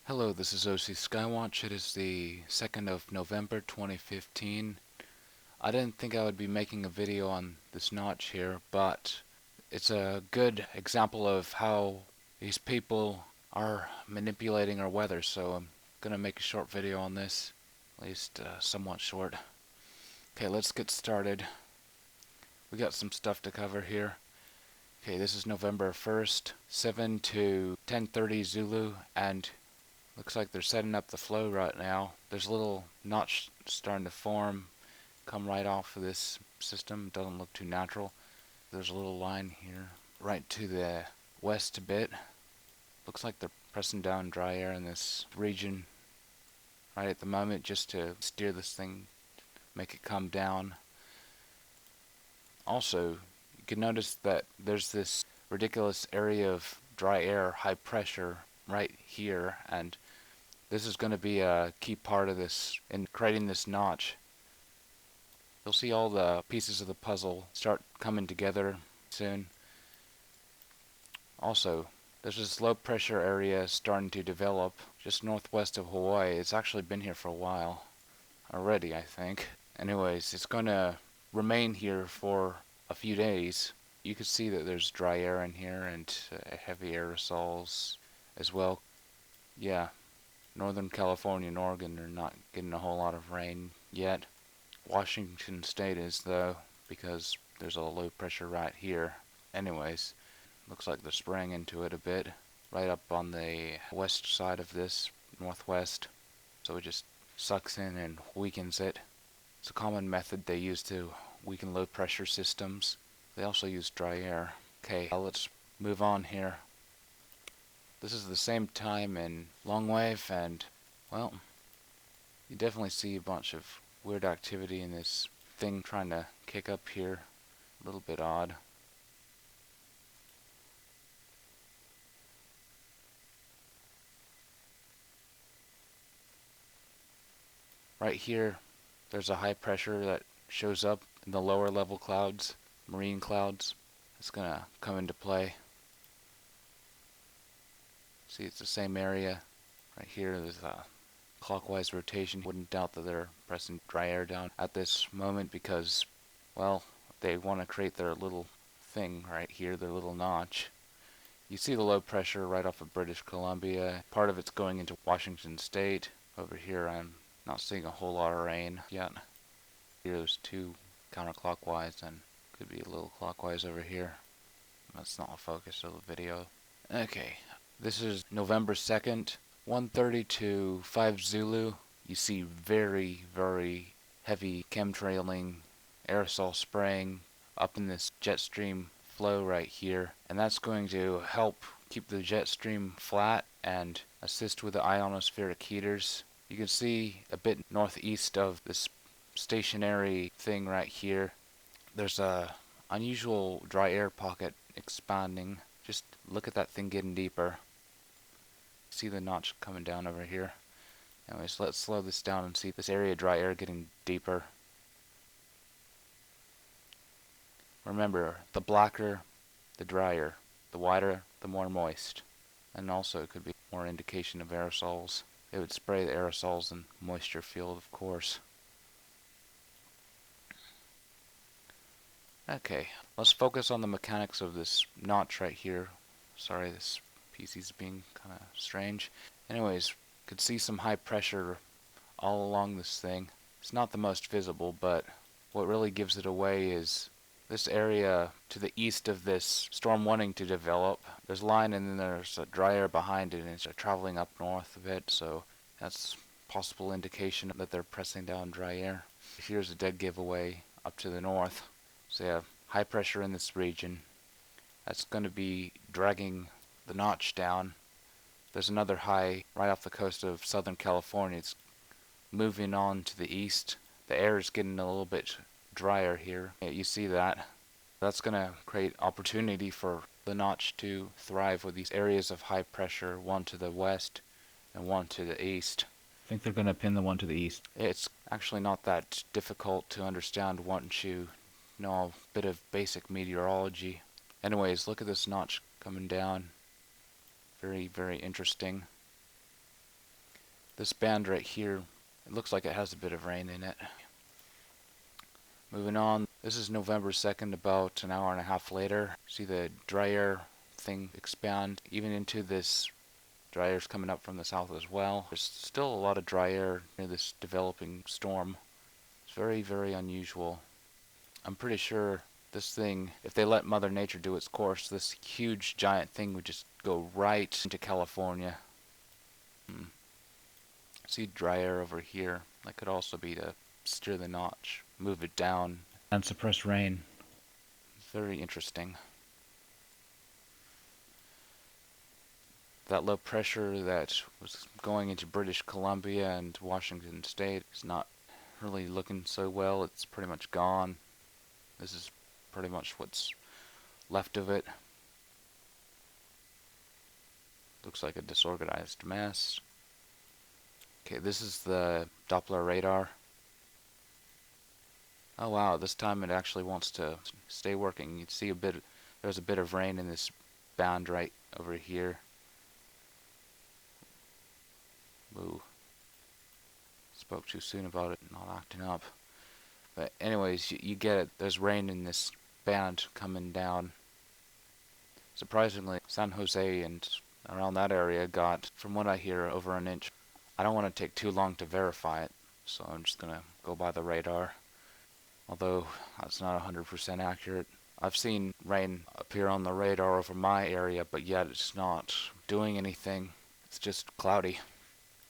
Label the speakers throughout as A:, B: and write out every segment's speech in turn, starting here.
A: Hello, this is OC Skywatch. It is the 2nd of November 2015. I didn't think I would be making a video on this notch here, but it's a good example of how these people are manipulating our weather, so I'm gonna make a short video on this, at least somewhat short. Okay, let's get started. We got some stuff to cover here. Okay, this is November 1st, 7 to 10:30 Zulu, and looks like they're setting up the flow right now. There's a little notch starting to form, come right off of this system. Doesn't look too natural. There's a little line here, right to the west a bit. Looks like they're pressing down dry air in this region right at the moment just to steer this thing, make it come down. Also, you can notice that there's this ridiculous area of dry air, high pressure right here, and this is going to be a key part of this in creating this notch. You'll see all the pieces of the puzzle start coming together soon. Also, there's this low pressure area starting to develop just northwest of Hawaii. It's actually been here for a while already, I think. Anyways, it's going to remain here for a few days. You can see that there's dry air in here and heavy aerosols as well. Yeah. Northern California and Oregon are not getting a whole lot of rain yet. Washington State is, though, because there's a low pressure right here. Anyways, looks like they're spraying into it a bit, right up on the west side of this, northwest. So it just sucks in and weakens it. It's a common method they use to weaken low pressure systems. They also use dry air. Okay, let's move on here. This is the same time in long wave, and, well, you definitely see a bunch of weird activity in this thing trying to kick up here. A little bit odd. Right here, there's a high pressure that shows up in the lower level clouds, marine clouds. It's gonna come into play. See, it's the same area. Right here, there's a clockwise rotation. Wouldn't doubt that they're pressing dry air down at this moment because, well, they want to create their little thing right here, their little notch. You see the low pressure right off of British Columbia. Part of it's going into Washington State. Over here, I'm not seeing a whole lot of rain yet. Here's two counterclockwise and could be a little clockwise over here. That's not a focus of the video. Okay, this is November 2nd, 1:30 to 5 Zulu. You see very, very heavy chemtrailing aerosol spraying up in this jet stream flow right here, and that's going to help keep the jet stream flat and assist with the ionospheric heaters. You can see a bit northeast of this stationary thing right here. There's a unusual dry air pocket expanding. Just look at that thing getting deeper. See the notch coming down over here. Anyways, let's slow this down and see this area of dry air getting deeper. Remember, the blacker, the drier. The wider, the more moist. And also it could be more indication of aerosols. It would spray the aerosols and moisture field, of course. Okay, let's focus on the mechanics of this notch right here. Sorry, this PC's being kind of strange. Anyways, could see some high pressure all along this thing. It's not the most visible, but what really gives it away is this area to the east of this storm wanting to develop. There's a line and then there's a dry air behind it and it's traveling up north a bit, so that's possible indication that they're pressing down dry air. Here's a dead giveaway up to the north. So yeah, high pressure in this region. That's going to be dragging the notch down. There's another high right off the coast of Southern California. It's moving on to the east. The air is getting a little bit drier here. Yeah, you see that. That's going to create opportunity for the notch to thrive with these areas of high pressure, one to the west and one to the east.
B: I think they're going to pin the one to the east.
A: It's actually not that difficult to understand once you know a bit of basic meteorology. Anyways, look at this notch coming down. Very, very interesting. This band right here, it looks like it has a bit of rain in it. Moving on, this is November 2nd, about an hour and a half later. See the dry air thing expand even into this dry air's coming up from the south as well. There's still a lot of dry air near this developing storm. It's very, very unusual. I'm pretty sure this thing, if they let Mother Nature do its course, this huge giant thing would just go right into California. See dry air over here. That could also be to steer the notch, move it down.
B: And suppress rain.
A: Very interesting. That low pressure that was going into British Columbia and Washington State is not really looking so well. It's pretty much gone. This is pretty much what's left of it. Looks like a disorganized mess. Okay, this is the Doppler radar. Oh wow, this time it actually wants to stay working. You see there's a bit of rain in this band right over here. Ooh. Spoke too soon about it, not acting up. But anyways, you get it. There's rain in this band coming down. Surprisingly, San Jose and around that area got, from what I hear, over an inch. I don't want to take too long to verify it, so I'm just going to go by the radar. Although that's not 100% accurate. I've seen rain appear on the radar over my area, but yet it's not doing anything. It's just cloudy.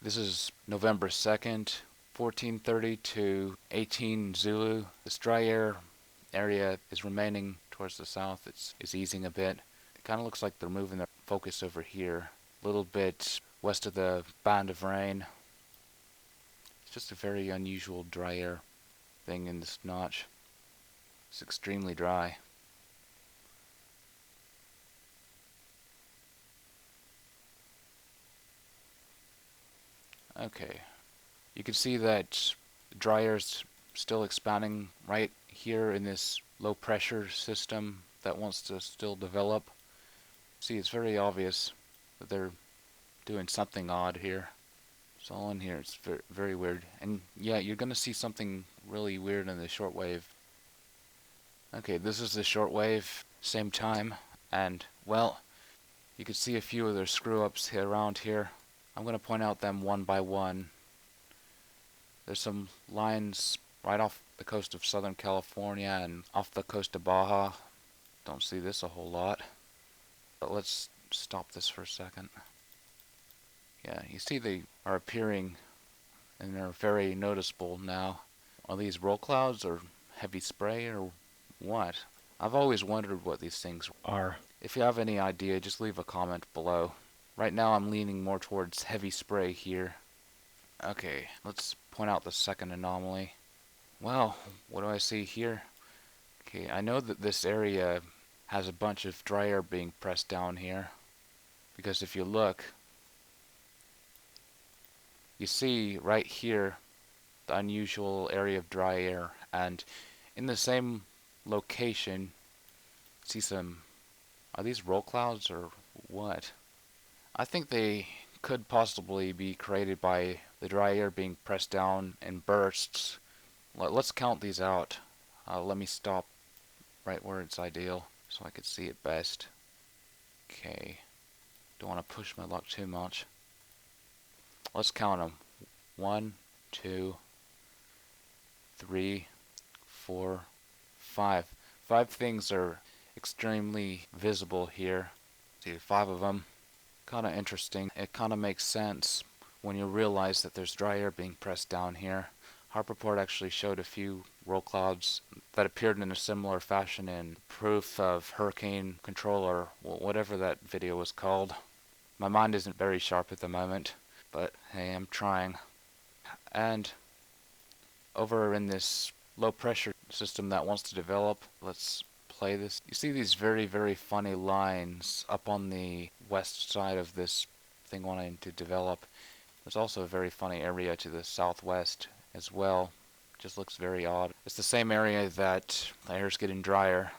A: This is November 2nd, 1430 to 18 Zulu. This dry air area is remaining towards the south. It's easing a bit. It kind of looks like they're moving their focus over here, a little bit west of the band of rain. It's just a very unusual dry air thing in this notch. It's extremely dry. Okay, you can see that dry air's still expanding right here in this low pressure system that wants to still develop. See, it's very obvious that they're doing something odd here. It's all in here. It's very, very weird. And yeah, you're gonna see something really weird in the shortwave. Okay, this is the shortwave, same time, and well, you can see a few of their screw-ups around here. I'm gonna point out them one by one. There's some lines right off the coast of Southern California and off the coast of Baja. Don't see this a whole lot. But let's stop this for a second. Yeah, you see they are appearing and they're very noticeable now. Are these roll clouds or heavy spray or what? I've always wondered what these things
B: are.
A: If you have any idea, just leave a comment below. Right now I'm leaning more towards heavy spray here. Okay, let's point out the second anomaly. Well, what do I see here? Okay, I know that this area has a bunch of dry air being pressed down here. Because if you look, you see right here the unusual area of dry air. And in the same location, see some... Are these roll clouds or what? I think they could possibly be created by the dry air being pressed down in bursts. Let's count these out. Let me stop right where it's ideal so I could see it best. Okay. Don't want to push my luck too much. Let's count them. 1, 2, 3, 4, 5. 5 things are extremely visible here. See, 5 of them. Kind of interesting. It kind of makes sense when you realize that there's dry air being pressed down here. HAARP Report actually showed a few roll clouds that appeared in a similar fashion in Proof of Hurricane Control, or whatever that video was called. My mind isn't very sharp at the moment, but hey, I'm trying. And over in this low pressure system that wants to develop, let's play this. You see these very, very funny lines up on the west side of this thing wanting to develop. There's also a very funny area to the southwest as well. Just looks very odd. It's the same area that the air's getting drier.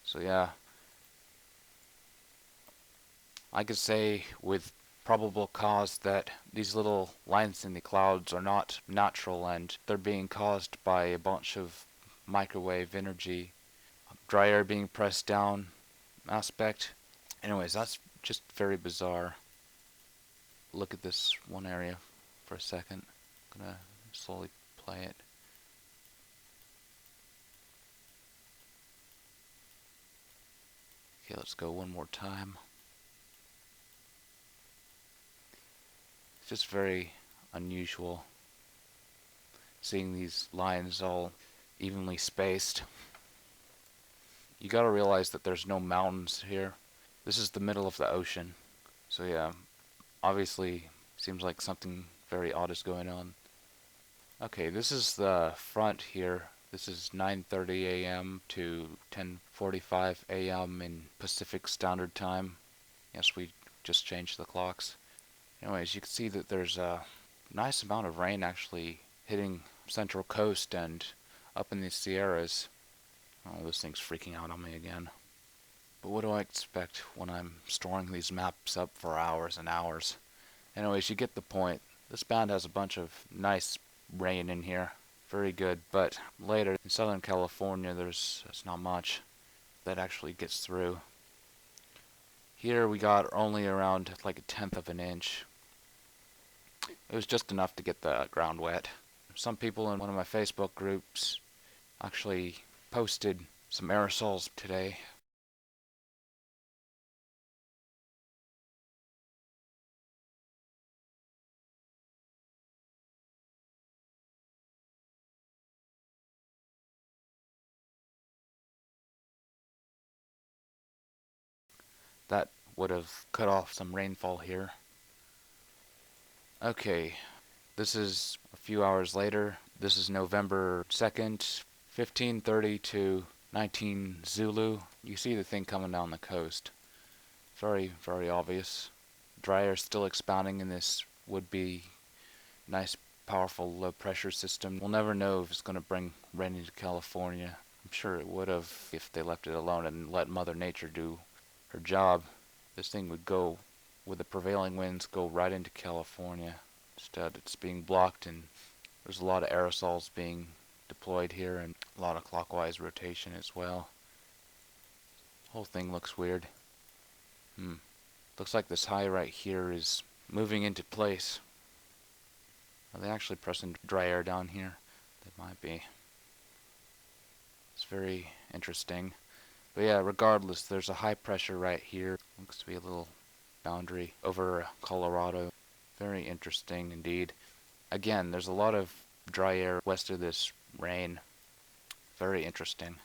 A: So yeah, I could say with probable cause that these little lines in the clouds are not natural and they're being caused by a bunch of microwave energy, dry air being pressed down aspect. Anyways, that's just very bizarre. Look at this one area for a second. I'm gonna slowly play it. Okay, let's go one more time. It's just very unusual seeing these lines all evenly spaced. You gotta realize that there's no mountains here. This is the middle of the ocean. So yeah, obviously seems like something very odd is going on. Okay, this is the front here. This is 9:30 a.m. to 10:45 a.m. in Pacific Standard Time. Yes, we just changed the clocks. Anyways, you can see that there's a nice amount of rain actually hitting Central Coast and up in the Sierras. Oh, this thing's freaking out on me again. But what do I expect when I'm storing these maps up for hours and hours? Anyways, you get the point. This band has a bunch of nice rain in here. Very good. But later in Southern California, there's not much that actually gets through. Here we got only around like a tenth of an inch. It was just enough to get the ground wet. Some people in one of my Facebook groups actually posted some aerosols today. That would have cut off some rainfall here. Okay, this is a few hours later. This is November 2nd, 15:30 to 19 Zulu. You see the thing coming down the coast. Very, very obvious. Dry air still expanding in this would-be nice, powerful low-pressure system. We'll never know if it's going to bring rain into California. I'm sure it would have if they left it alone and let Mother Nature do her job. This thing would go, with the prevailing winds, go right into California. Instead, it's being blocked, and there's a lot of aerosols being deployed here and a lot of clockwise rotation as well. The whole thing looks weird. Looks like this high right here is moving into place. Are they actually pressing dry air down here? They might be. It's very interesting. But yeah, regardless, there's a high pressure right here. Looks to be a little boundary over Colorado. Very interesting indeed. Again, there's a lot of dry air west of this rain. Very interesting.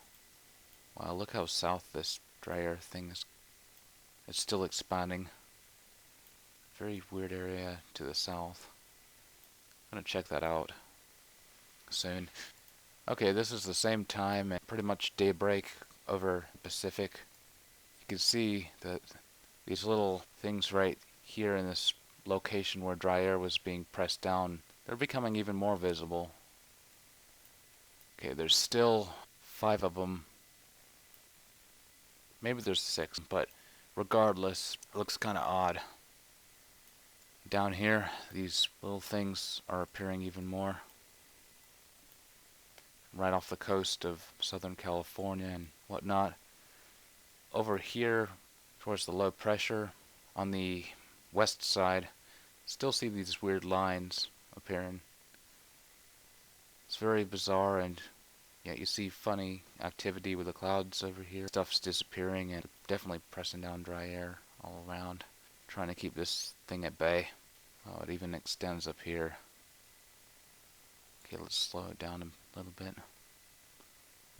A: Wow, look how south this dry air thing is. It's still expanding. Very weird area to the south. I'm gonna check that out soon. Okay, this is the same time at pretty much daybreak over Pacific. You can see that these little things right here in this location where dry air was being pressed down, they're becoming even more visible. Okay, there's still 5 of them. Maybe there's 6, but regardless, it looks kind of odd. Down here, these little things are appearing even more. Right off the coast of Southern California and whatnot. Over here, towards the low pressure, on the west side, still see these weird lines appearing. It's very bizarre, and yeah, you see funny activity with the clouds over here. Stuff's disappearing and definitely pressing down dry air all around, trying to keep this thing at bay. Oh, it even extends up here. Okay, let's slow it down a little bit.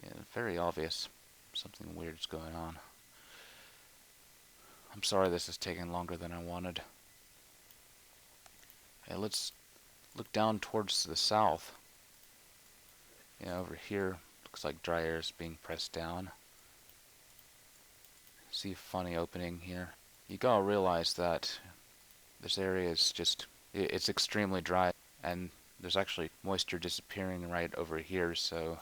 A: Yeah, very obvious. Something weird's going on. I'm sorry this is taking longer than I wanted. Okay, let's look down towards the south. Yeah, over here, looks like dry air is being pressed down. See a funny opening here. You gotta realize that this area is just, it's extremely dry, and there's actually moisture disappearing right over here, so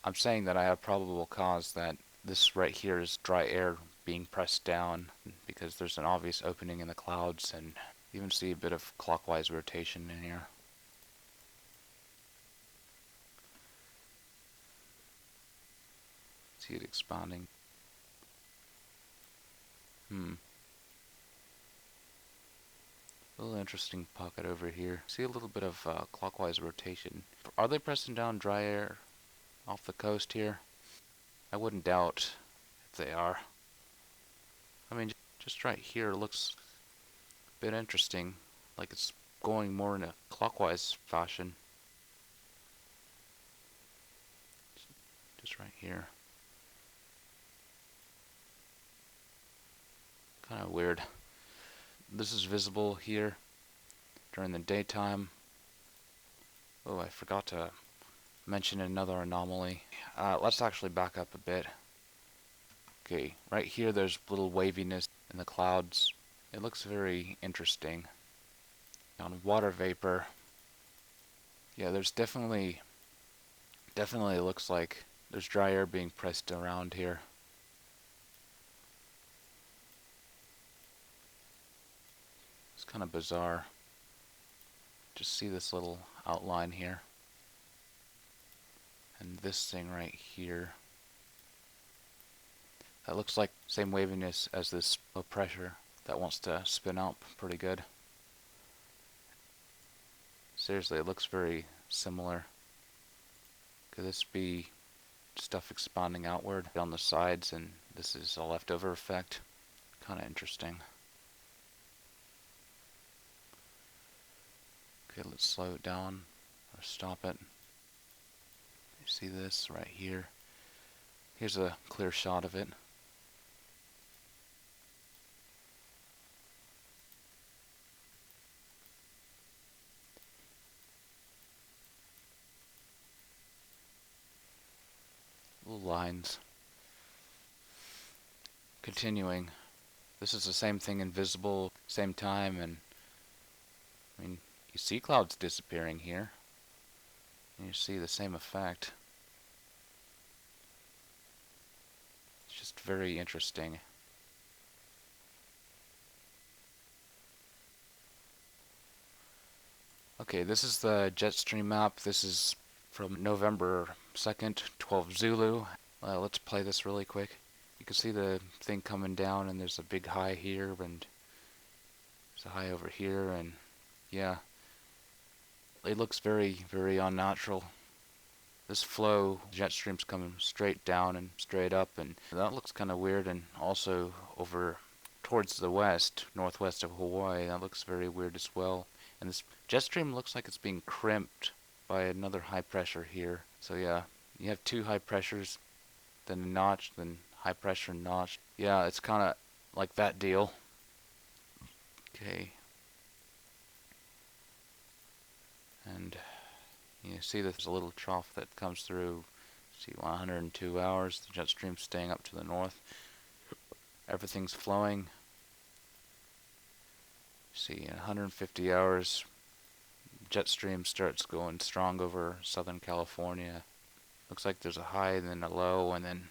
A: I'm saying that I have probable cause that this right here is dry air being pressed down because there's an obvious opening in the clouds, and Even see a bit of clockwise rotation in here. See it expanding. A little interesting pocket over here. See a little bit of clockwise rotation. Are they pressing down dry air off the coast here? I wouldn't doubt if they are. I mean, just right here looks a bit interesting, like it's going more in a clockwise fashion. Just right here. Kind of weird. This is visible here during the daytime. Oh, I forgot to mention another anomaly. Let's actually back up a bit. Okay, right here there's little waviness in the clouds. It looks very interesting. On water vapor, yeah, there's definitely looks like there's dry air being pressed around here. It's kind of bizarre. Just see this little outline here. And this thing right here. That looks like same waviness as this low pressure that wants to spin up pretty good. Seriously, it looks very similar. Could this be stuff expanding outward on the sides and this is a leftover effect? Kind of interesting. Okay, let's slow it down or stop it. You see this right here? Here's a clear shot of it. Little lines. Continuing. This is the same thing invisible, same time, and I mean, you see clouds disappearing here. And you see the same effect. It's just very interesting. Okay, this is the jet stream map. This is from November 2nd, 12 Zulu. Let's play this really quick. You can see the thing coming down and there's a big high here and there's a high over here and yeah. It looks very, very unnatural. This flow, jet stream's coming straight down and straight up and that looks kind of weird, and also over towards the west, northwest of Hawaii, that looks very weird as well. And this jet stream looks like it's being crimped by another high pressure here. So yeah, you have two high pressures, then a notch, then high pressure notch. Yeah, it's kind of like that deal. Okay. And you see there's a little trough that comes through. See, 102 hours, the jet stream's staying up to the north. Everything's flowing. See, in 150 hours, jet stream starts going strong over Southern California. Looks like there's a high and then a low, and then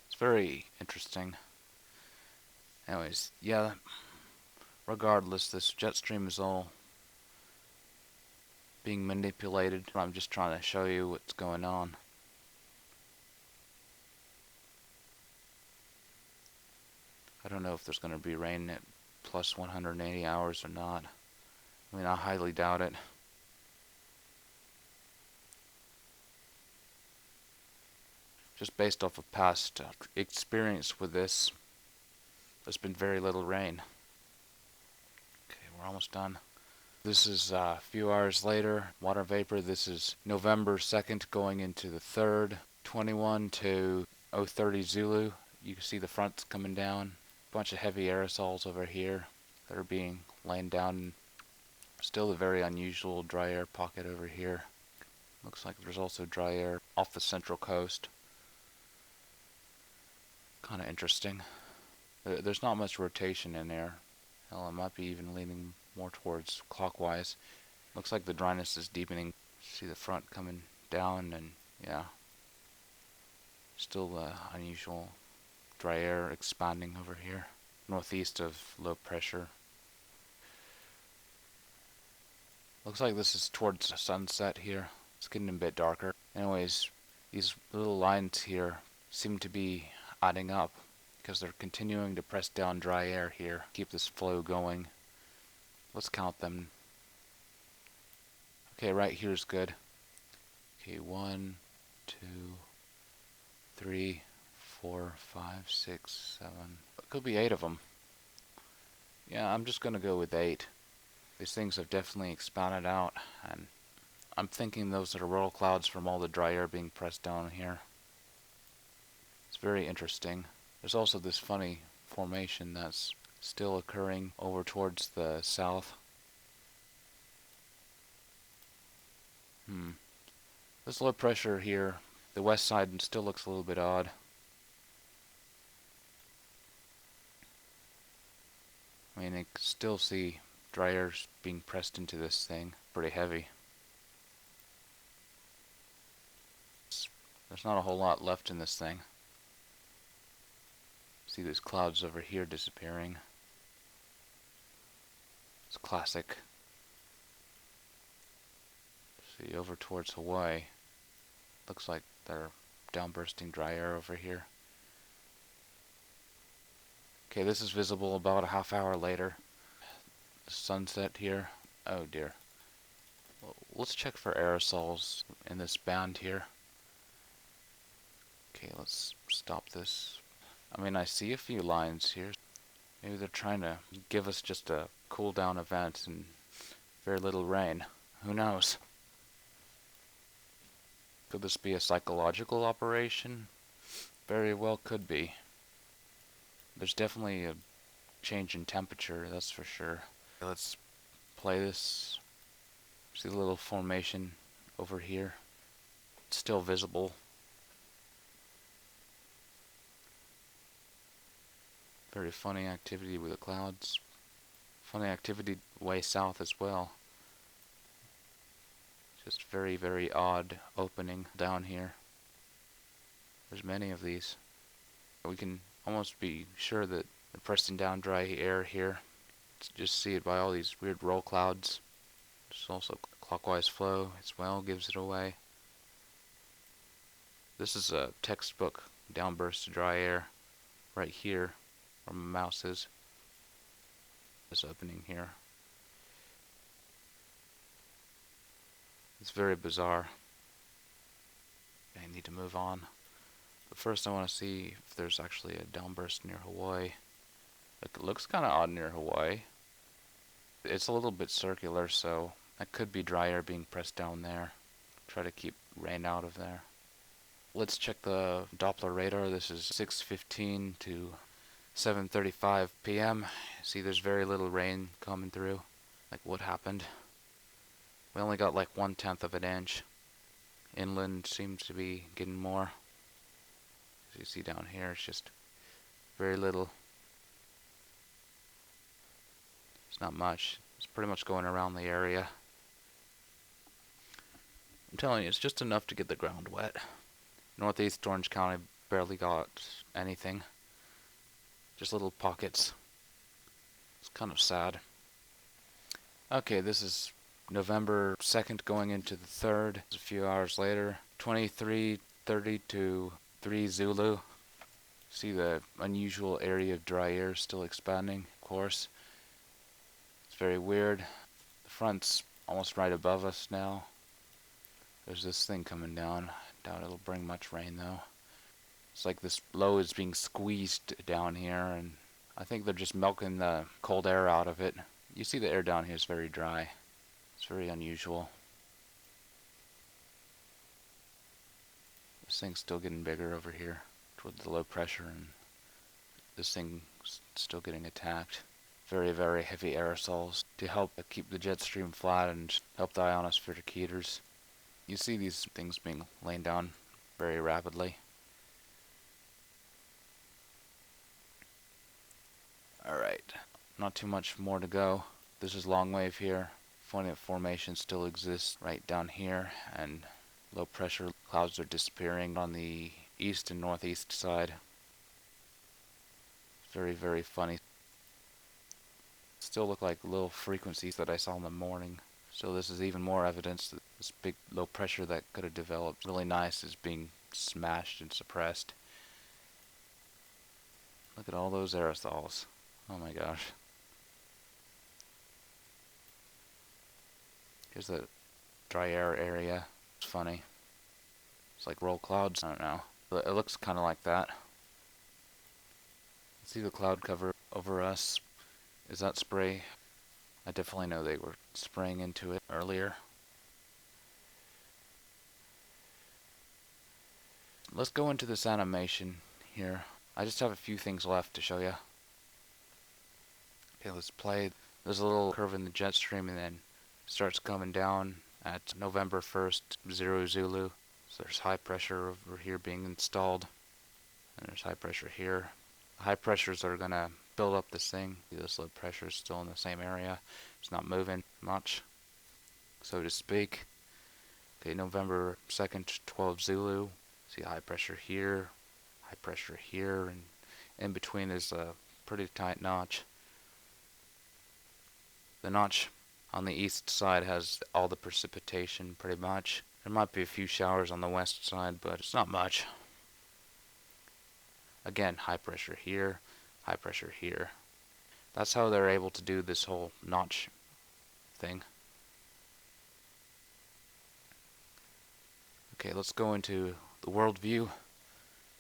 A: it's very interesting. Anyways, yeah, regardless, this jet stream is all being manipulated. I'm just trying to show you what's going on. I don't know if there's going to be rain at plus 180 hours or not. I mean, I highly doubt it. Just based off of past experience with this, there's been very little rain. Okay, we're almost done. This is a few hours later, water vapor. This is November 2nd going into the 3rd, 21 to 030 Zulu. You can see the fronts coming down. Bunch of heavy aerosols over here that are being laid down. Still a very unusual dry air pocket over here. Looks like there's also dry air off the central coast. Kind of interesting. There's not much rotation in there. Hell, it might be even leaning more towards clockwise. Looks like the dryness is deepening. See the front coming down, and yeah. Still unusual dry air expanding over here. Northeast of low pressure. Looks like this is towards sunset here. It's getting a bit darker. Anyways, these little lines here seem to be adding up because they're continuing to press down dry air here. Keep this flow going. Let's count them. Okay, right here's good. Okay, 1, 2, 3, 4, 5, 6, 7. It could be 8 of them. Yeah, I'm just gonna go with 8. These things have definitely expanded out, and I'm thinking those are roll clouds from all the dry air being pressed down here. It's very interesting. There's also this funny formation that's still occurring over towards the south. This low pressure here, the west side still looks a little bit odd. I mean, I can still see dry air being pressed into this thing. Pretty heavy. There's not a whole lot left in this thing. See these clouds over here disappearing. It's classic. See, over towards Hawaii. Looks like they're downbursting dry air over here. Okay, this is visible about a half hour later. The sunset here. Oh dear. Well, let's check for aerosols in this band here. Okay, let's stop this. I mean, I see a few lines here. Maybe they're trying to give us just a cool down event and very little rain. Who knows? Could this be a psychological operation? Very well could be. There's definitely a change in temperature, that's for sure. Let's play this. See the little formation over here? It's still visible. Very funny activity with the clouds. Funny activity way south as well. Just very, very odd opening down here. There's many of these. We can almost be sure that they're pressing down dry air here. Just see it by all these weird roll clouds. There's also clockwise flow as well, gives it away. This is a textbook downburst of dry air right here where my mouse is. This opening here. It's very bizarre. I need to move on. But first I want to see if there's actually a downburst near Hawaii. It looks kind of odd near Hawaii. It's a little bit circular, so that could be dry air being pressed down there. Try to keep rain out of there. Let's check the Doppler radar. This is 6:15 to 7:35 p.m. See, there's very little rain coming through. Like, what happened? We only got like 1/10 of an inch. Inland seems to be getting more. As you see down here, it's just very little. It's not much. It's pretty much going around the area. I'm telling you, it's just enough to get the ground wet. Northeast Orange County barely got anything. Just little pockets. It's kind of sad. Okay, this is November 2nd going into the 3rd. It's a few hours later. 23:30 to 3 Zulu. See the unusual area of dry air still expanding, of course. It's very weird. The front's almost right above us now. There's this thing coming down. Doubt it'll bring much rain though. It's like this low is being squeezed down here, and I think they're just milking the cold air out of it. You see the air down here is very dry. It's very unusual. This thing's still getting bigger over here toward the low pressure, and this thing's still getting attacked. Very, very heavy aerosols to help keep the jet stream flat and help the ionospheric heaters. You see these things being laid down very rapidly. Alright, not too much more to go. This is long wave here. Funny formation still exists right down here, and low pressure clouds are disappearing on the east and northeast side. Very, very funny. Still look like little frequencies that I saw in the morning. So this is even more evidence that this big low pressure that could have developed really nice is being smashed and suppressed. Look at all those aerosols. Oh my gosh. Here's the dry air area. It's funny. It's like roll clouds. I don't know. But it looks kind of like that. See the cloud cover over us? Is that spray? I definitely know they were spraying into it earlier. Let's go into this animation here. I just have a few things left to show you. Okay, let's play. There's a little curve in the jet stream and then starts coming down at November 1st, 0 Zulu. So there's high pressure over here being installed. And there's high pressure here. The high pressures are going to build up this thing. This low pressure is still in the same area. It's not moving much, so to speak. Okay, November 2nd, 12 Zulu. See high pressure here, and in between is a pretty tight notch. The notch on the east side has all the precipitation pretty much. There might be a few showers on the west side, but it's not much. Again, high pressure here, high pressure here. That's how they're able to do this whole notch thing. Okay, let's go into the world view.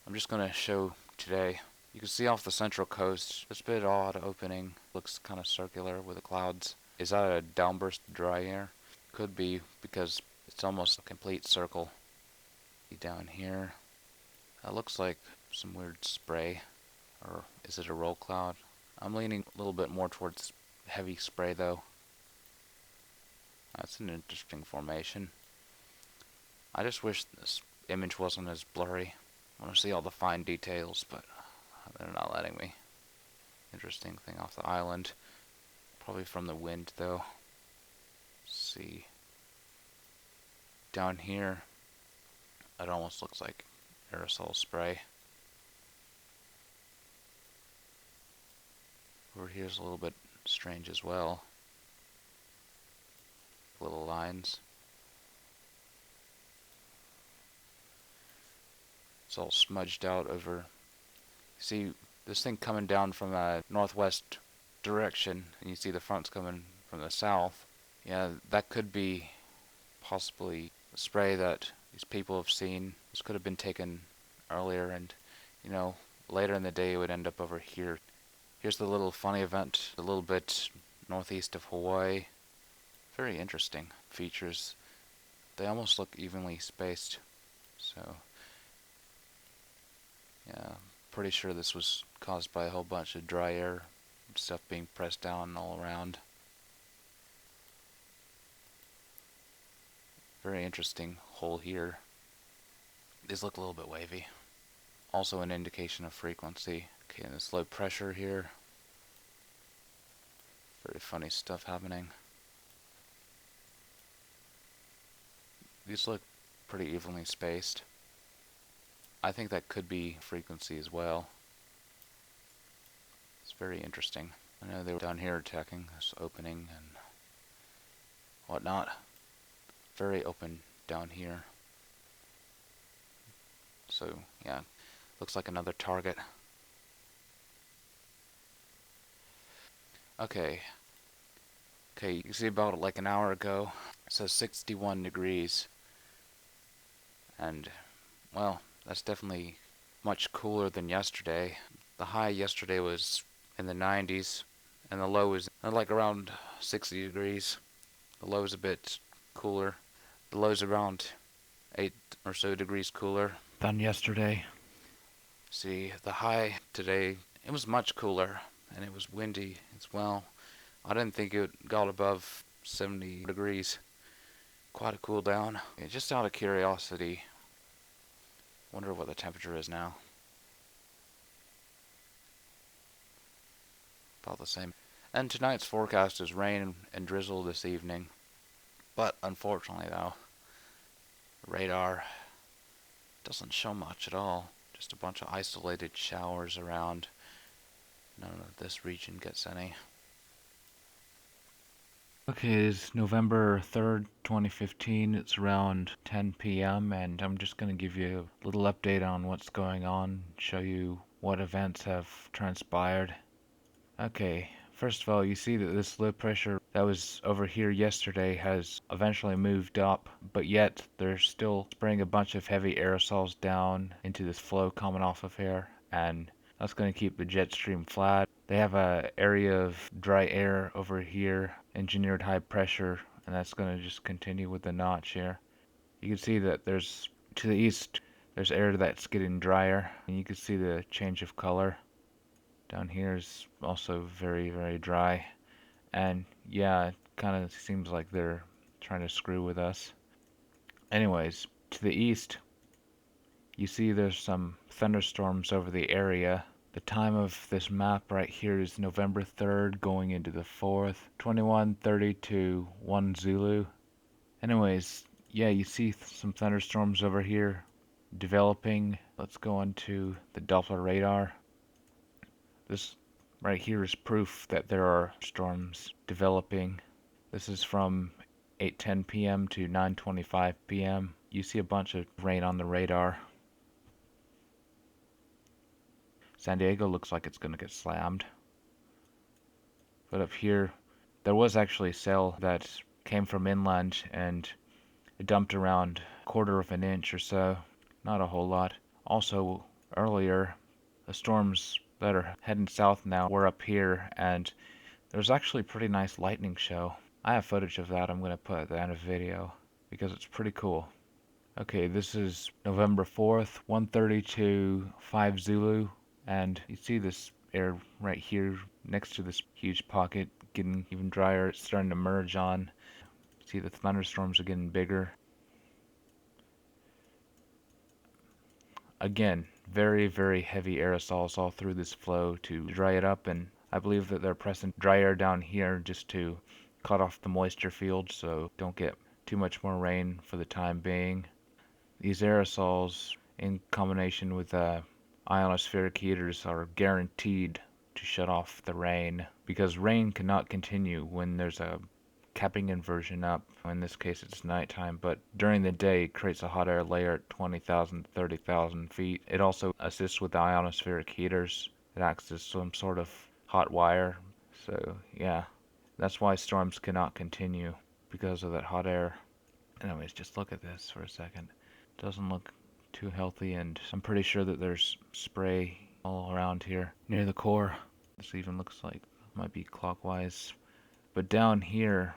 A: I'm just going to show today. You can see off the central coast, it's a bit odd opening. Looks kind of circular with the clouds. Is that a downburst of dry air? Could be, because it's almost a complete circle. Down here, that looks like some weird spray, or is it a roll cloud? I'm leaning a little bit more towards heavy spray though. That's an interesting formation. I just wish this image wasn't as blurry. I want to see all the fine details, but they're not letting me. Interesting thing off the island. Probably from the wind though. Let's see. Down here, it almost looks like aerosol spray. Over here's a little bit strange as well. Little lines. It's all smudged out over. See this thing coming down from a northwest direction, and you see the front's coming from the south. Yeah, that could be possibly a spray that these people have seen. This could have been taken earlier, and you know, later in the day it would end up over here. Here's the little funny event a little bit northeast of Hawaii. Very interesting features. They almost look evenly spaced. So yeah, pretty sure this was caused by a whole bunch of dry air stuff being pressed down all around. Very interesting hole here. These look a little bit wavy. Also an indication of frequency. Okay, and this low pressure here. Very funny stuff happening. These look pretty evenly spaced. I think that could be frequency as well. It's very interesting. I know they were down here attacking this opening and whatnot. Very open down here. So yeah, looks like another target. Okay, you see about like an hour ago, it says 61 degrees. And, well, that's definitely much cooler than yesterday. The high yesterday was in the 90s, and the low was like around 60 degrees. The low is a bit cooler. The low's around 8 or so degrees cooler
B: Than yesterday.
A: See, the high today, it was much cooler, and it was windy as well. I didn't think it got above 70 degrees. Quite a cool down. Yeah, just out of curiosity, wonder what the temperature is now. About the same. And tonight's forecast is rain and drizzle this evening. But unfortunately though, the radar doesn't show much at all. Just a bunch of isolated showers around. None of this region gets any.
B: Okay, it's November 3rd, 2015. It's around 10 p.m. and I'm just going to give you a little update on what's going on, show you what events have transpired. Okay, first of all, you see that this low pressure that was over here yesterday has eventually moved up, but yet they're still spraying a bunch of heavy aerosols down into this flow coming off of here, and that's going to keep the jet stream flat. They have a area of dry air over here, engineered high pressure, and that's going to just continue with the notch here. You can see that there's, to the east, there's air that's getting drier, and you can see the change of color. Down here is also very, very dry. And yeah, it kind of seems like they're trying to screw with us. Anyways, to the east, you see there's some thunderstorms over the area. The time of this map right here is November 3rd going into the 4th, 21:32 1 Zulu. Anyways, yeah, you see some thunderstorms over here developing. Let's go on to the Doppler radar. This right here is proof that there are storms developing. This is from 8:10 p.m. to 9:25 p.m. You see a bunch of rain on the radar. San Diego looks like it's going to get slammed. But up here, there was actually a cell that came from inland and it dumped around a quarter of an inch or so. Not a whole lot. Also, earlier, the storms that are heading south now were up here, and there was actually a pretty nice lightning show. I have footage of that I'm going to put at the end of the video because it's pretty cool. Okay, this is November 4th, 1:32 5 Zulu, and you see this air right here next to this huge pocket getting even drier. It's starting to merge on. See the thunderstorms are getting bigger. Again, very, very heavy aerosols all through this flow to dry it up, and I believe that they're pressing dry air down here just to cut off the moisture field so don't get too much more rain for the time being. These aerosols, in combination with ionospheric heaters, are guaranteed to shut off the rain because rain cannot continue when there's a capping inversion up. In this case it's nighttime, but during the day it creates a hot air layer at 20,000 to 30,000 feet. It also assists with the ionospheric heaters. It acts as some sort of hot wire. So yeah, that's why storms cannot continue, because of that hot air. Anyways, just look at this for a second. Doesn't look too healthy, and I'm pretty sure that there's spray all around here near the core. This even looks like it might be clockwise. But down here,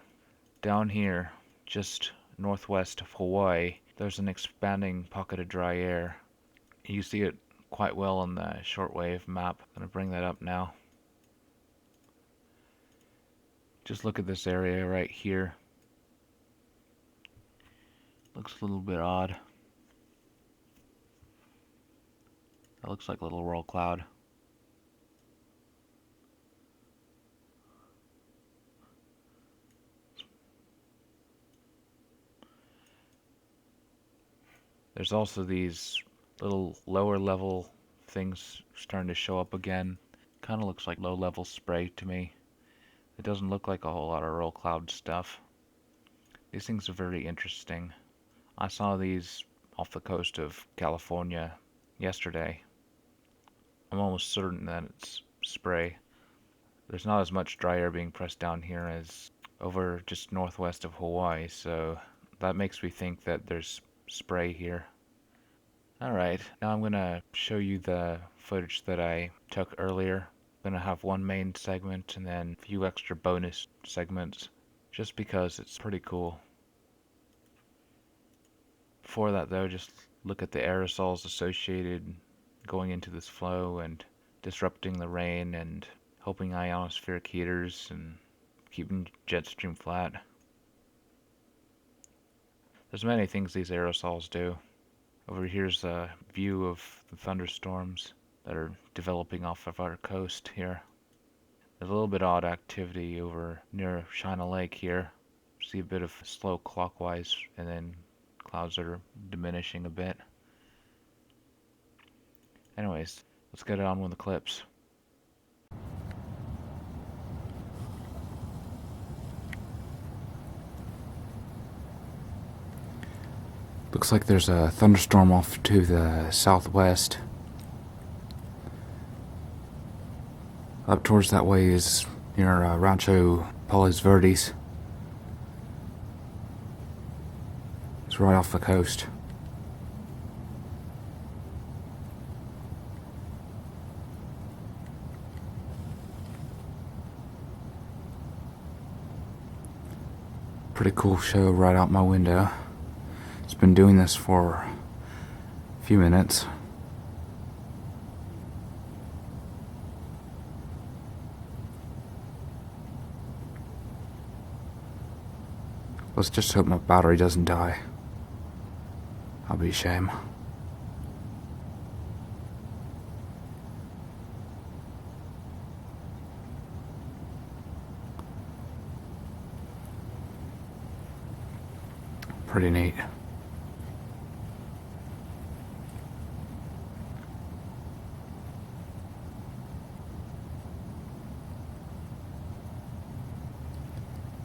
B: just northwest of Hawaii, there's an expanding pocket of dry air. You see it quite well on the shortwave map. I'm gonna bring that up now. Just look at this area right here. Looks a little bit odd. That looks like a little roll cloud. There's also these little lower level things starting to show up again. Kind of looks like low level spray to me. It doesn't look like a whole lot of roll cloud stuff. These things are very interesting. I saw these off the coast of California yesterday. I'm almost certain that it's spray. There's not as much dry air being pressed down here as over just northwest of Hawaii, so that makes me think that there's spray here. Alright, now I'm gonna show you the footage that I took earlier. I'm gonna have one main segment and then a few extra bonus segments, just because it's pretty cool. Before that though, just look at the aerosols associated going into this flow and disrupting the rain and helping ionospheric heaters and keeping jet stream flat. There's many things these aerosols do. Over here's a view of the thunderstorms that are developing off of our coast here. There's a little bit odd activity over near China Lake here. See a bit of slow clockwise, and then clouds are diminishing a bit. Anyways, let's get it on with the clips. Looks like there's a thunderstorm off to the southwest. Up towards that way is near Rancho Palos Verdes. It's right off the coast. Pretty cool show right out my window. It's been doing this for a few minutes. Let's just hope my battery doesn't die. That'll be a shame. Pretty neat.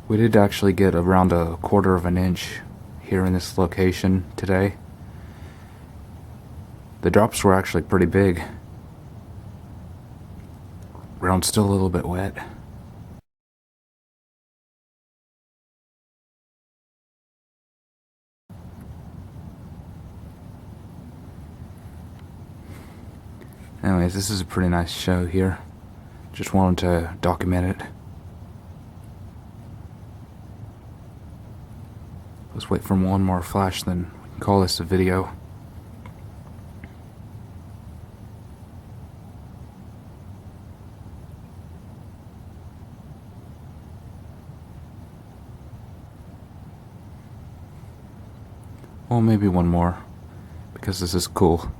B: We did actually get around 1/4 inch here in this location today. The drops were actually pretty big. Ground's still a little bit wet. Anyways, this is a pretty nice show here. Just wanted to document it. Let's wait for one more flash, then we can call this a video. Well, maybe one more, because this is cool.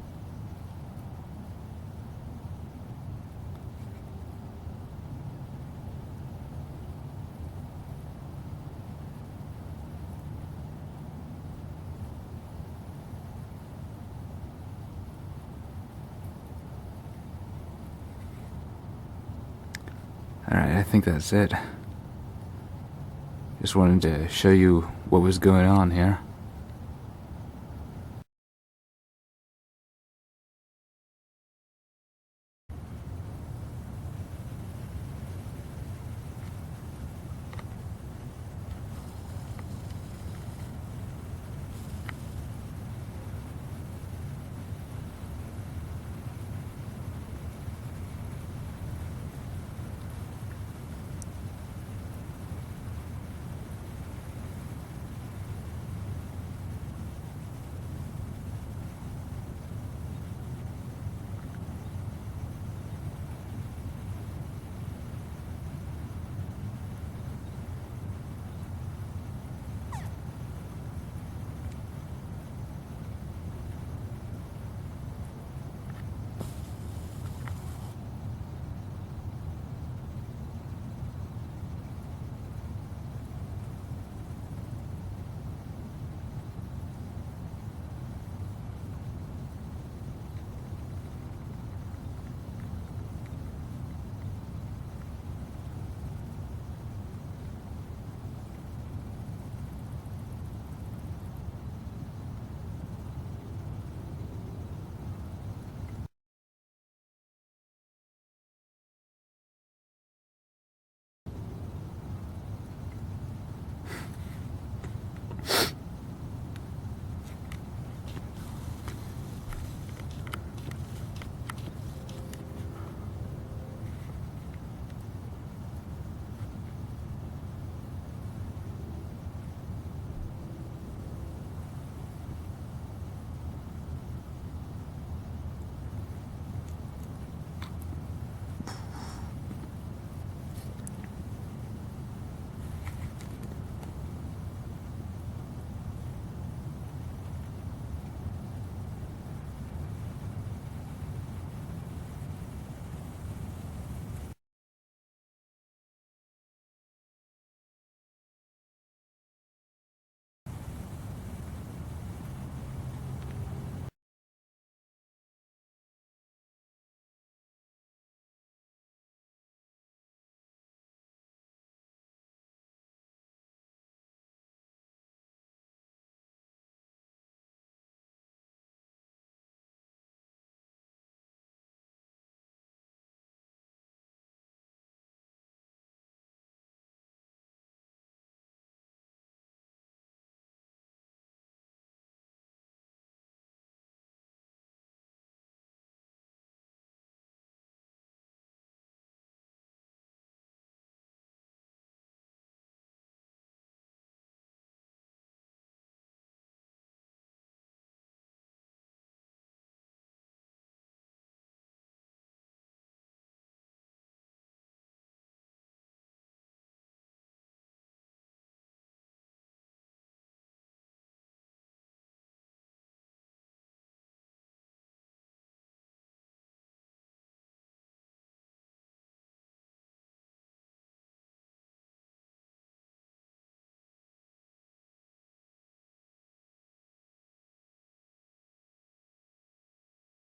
B: Alright, I think that's it. Just wanted to show you what was going on here.